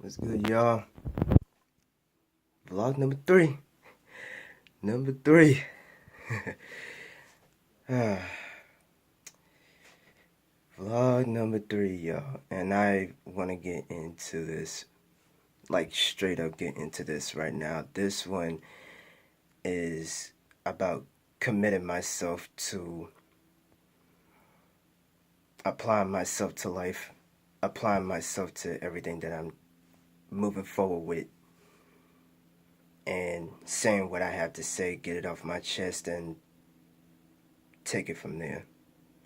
What's good, y'all? Vlog number three. Number three. Vlog number three, y'all. And I want to get into this, like straight up get into this right now. This one is about committing myself to applying myself to life, applying myself to everything that I'm moving forward with, and saying what I have to say, get it off my chest, and take it from there.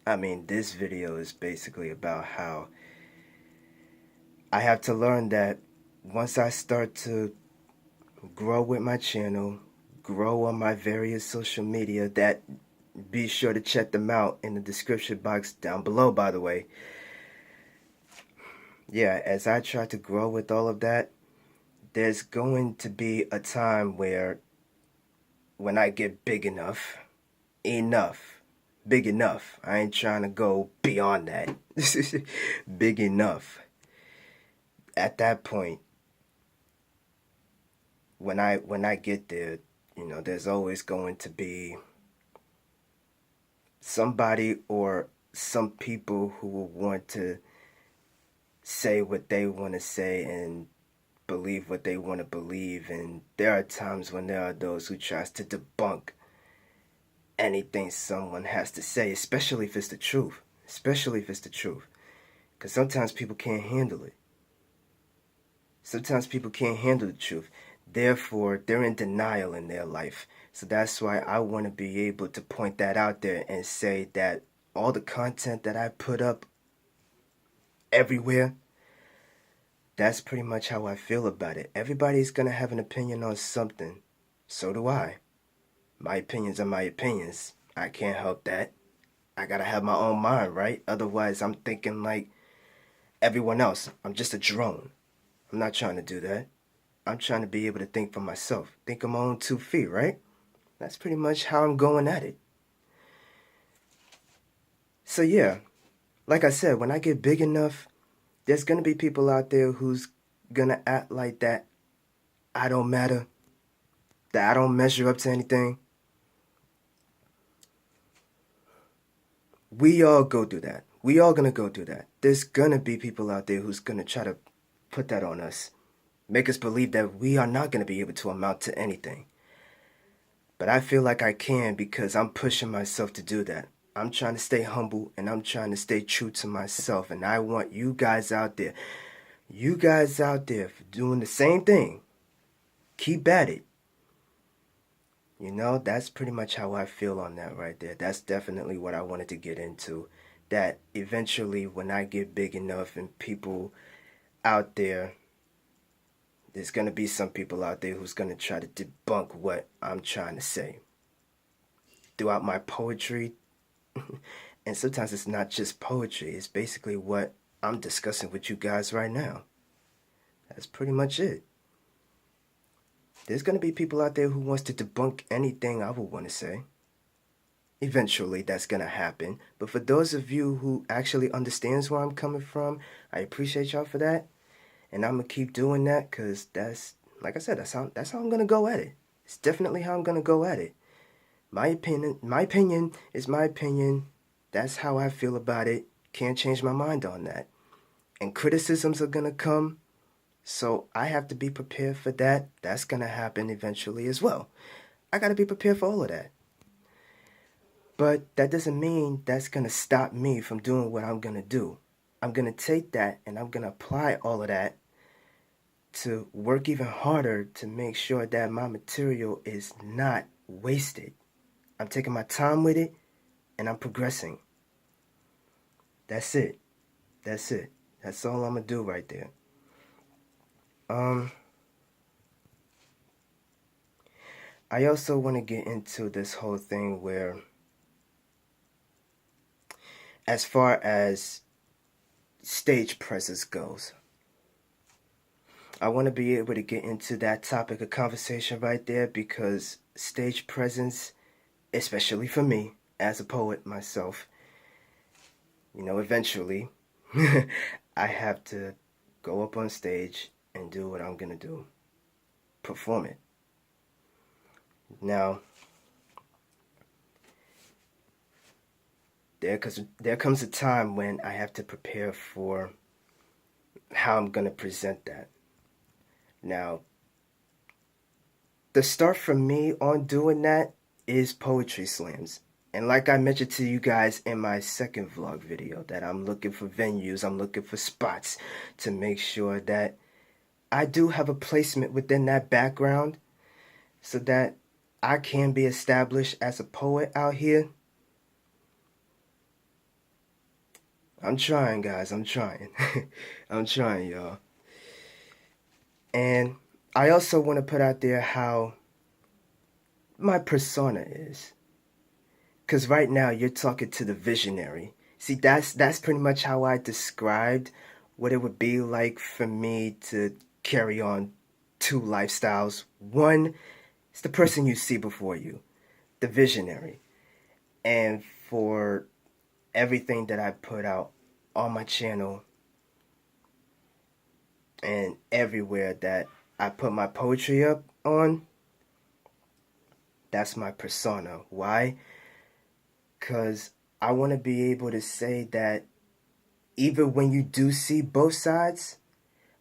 I mean, this video is basically about how I have to learn that once I start to grow with my channel, grow on my various social media, that be sure to check them out in the description box down below, by the way. Yeah, as I try to grow with all of that, there's going to be a time where when I get big enough, big enough. I ain't trying to go beyond that. Big enough. At that point, when I get there, there's always going to be somebody or some people who will want to say what they want to say and believe what they want to believe, and there are times when there are those who tries to debunk anything someone has to say, especially if it's the truth. Especially if it's the truth. Because sometimes people can't handle it. Sometimes people can't handle the truth. Therefore, they're in denial in their life. So that's why I want to be able to point that out there and say that all the content that I put up everywhere, that's pretty much how I feel about it. Everybody's going to have an opinion on something. So do I. My opinions are my opinions. I can't help that. I gotta have my own mind, right? Otherwise, I'm thinking like everyone else. I'm just a drone. I'm not trying to do that. I'm trying to be able to think for myself. Think on my own 2 feet, right? That's pretty much how I'm going at it. So yeah, like I said, when I get big enough, there's gonna be people out there who's gonna act like that I don't matter, that I don't measure up to anything. We all go through that. We all gonna go through that. There's gonna be people out there who's gonna try to put that on us. Make us believe that we are not gonna be able to amount to anything. But I feel like I can because I'm pushing myself to do that. I'm trying to stay humble and I'm trying to stay true to myself. And I want you guys out there doing the same thing. Keep at it. That's pretty much how I feel on that right there. That's definitely what I wanted to get into. That eventually when I get big enough and people out there's going to be some people out there who's going to try to debunk what I'm trying to say. Throughout my poetry, and sometimes it's not just poetry, it's basically what I'm discussing with you guys right now. That's pretty much it. There's going to be people out there who wants to debunk anything I would want to say. Eventually, that's going to happen. But for those of you who actually understands where I'm coming from, I appreciate y'all for that. And I'm going to keep doing that because that's, like I said, that's how I'm going to go at it. It's definitely how I'm going to go at it. My opinion is my opinion. That's how I feel about it. Can't change my mind on that. And criticisms are going to come. So I have to be prepared for that. That's going to happen eventually as well. I got to be prepared for all of that. But that doesn't mean that's going to stop me from doing what I'm going to do. I'm going to take that and I'm going to apply all of that to work even harder to make sure that my material is not wasted. I'm taking my time with it and I'm progressing. That's it. That's it. That's all I'm going to do right there. I also want to get into this whole thing where, as far as stage presence goes, I want to be able to get into that topic of conversation right there because stage presence, especially for me, as a poet myself, eventually, I have to go up on stage and do what I'm gonna do. Perform it. Now, there comes a time when I have to prepare for how I'm gonna present that. Now, the start for me on doing that is poetry slams. And like I mentioned to you guys in my second vlog video, that I'm looking for venues, I'm looking for spots to make sure that I do have a placement within that background so that I can be established as a poet out here. I'm trying, guys, I'm trying. I'm trying, y'all. And I also want to put out there how my persona is. Because right now you're talking to the visionary. See, that's pretty much how I described what it would be like for me to carry on two lifestyles. One is the person you see before you, the visionary. And for everything that I put out on my channel and everywhere that I put my poetry up on, that's my persona. Why? Because I want to be able to say that even when you do see both sides,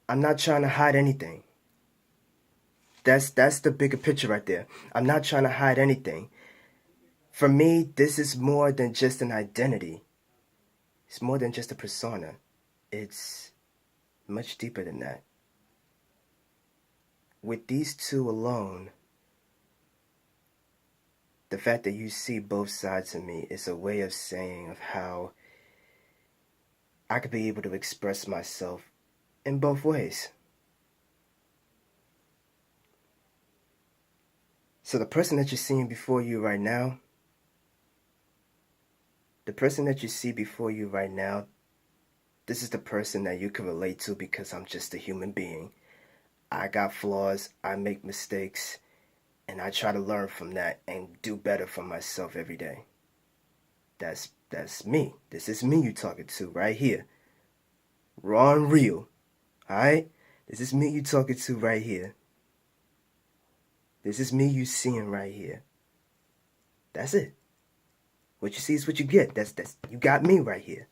I'm not trying to hide anything. That's the bigger picture right there. I'm not trying to hide anything. For me, this is more than just an identity. It's more than just a persona. It's much deeper than that. With these two alone, the fact that you see both sides of me is a way of saying of how I could be able to express myself in both ways. So the person that you're seeing before you right now, this is the person that you can relate to because I'm just a human being. I got flaws, I make mistakes, and I try to learn from that and do better for myself every day. That's me. This is me you talking to right here. Raw and real. Alright? This is me you talking to right here. This is me you seeing right here. That's it. What you see is what you get. That's you got me right here.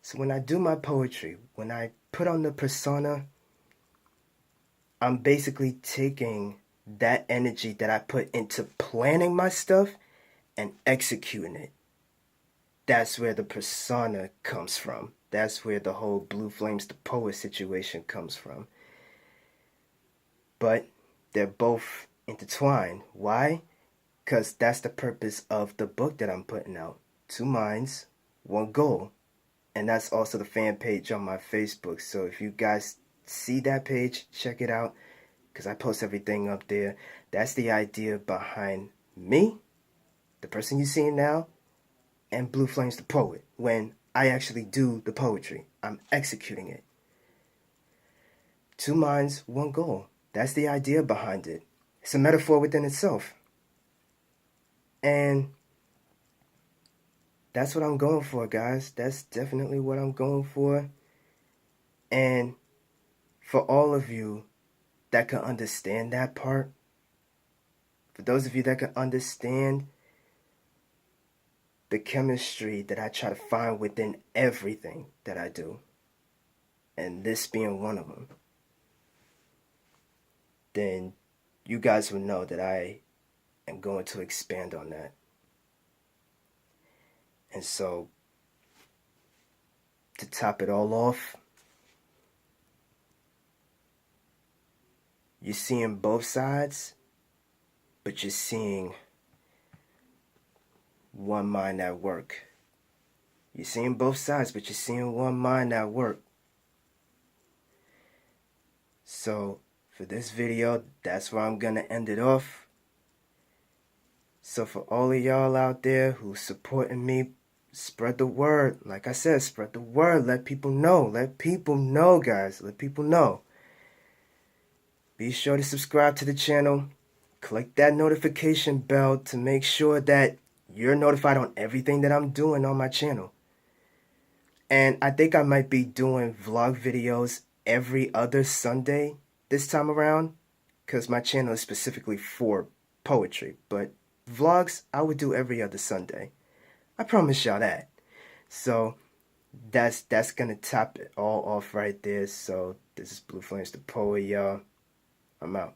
So when I do my poetry, when I put on the persona, I'm basically taking that energy that I put into planning my stuff and executing it. That's where the persona comes from. That's where the whole BlueFlamez the Poet situation comes from. But they're both intertwined. Why? Because that's the purpose of the book that I'm putting out. 2 minds, 1 goal. And that's also the fan page on my Facebook. So if you guys see that page, check it out. Because I post everything up there. That's the idea behind me, the person you're seeing now, and BlueFlamez the Poet. When I actually do the poetry, I'm executing it. 2 minds, 1 goal. That's the idea behind it. It's a metaphor within itself. And that's what I'm going for, guys. That's definitely what I'm going for. And for all of you that can understand that part, for those of you that can understand the chemistry that I try to find within everything that I do, and this being one of them, then you guys will know that I am going to expand on that. And so, to top it all off, you're seeing both sides, but you're seeing one mind at work. You're seeing both sides, but you're seeing one mind at work. So, for this video, that's where I'm going to end it off. So for all of y'all out there who's supporting me, spread the word. Like I said, spread the word. Let people know. Let people know, guys. Let people know. Be sure to subscribe to the channel. Click that notification bell to make sure that you're notified on everything that I'm doing on my channel. And I think I might be doing vlog videos every other Sunday this time around, because my channel is specifically for poetry. But vlogs, I would do every other Sunday. I promise y'all that. So that's gonna top it all off right there. So this is BlueFlamez the poet, y'all. I'm out.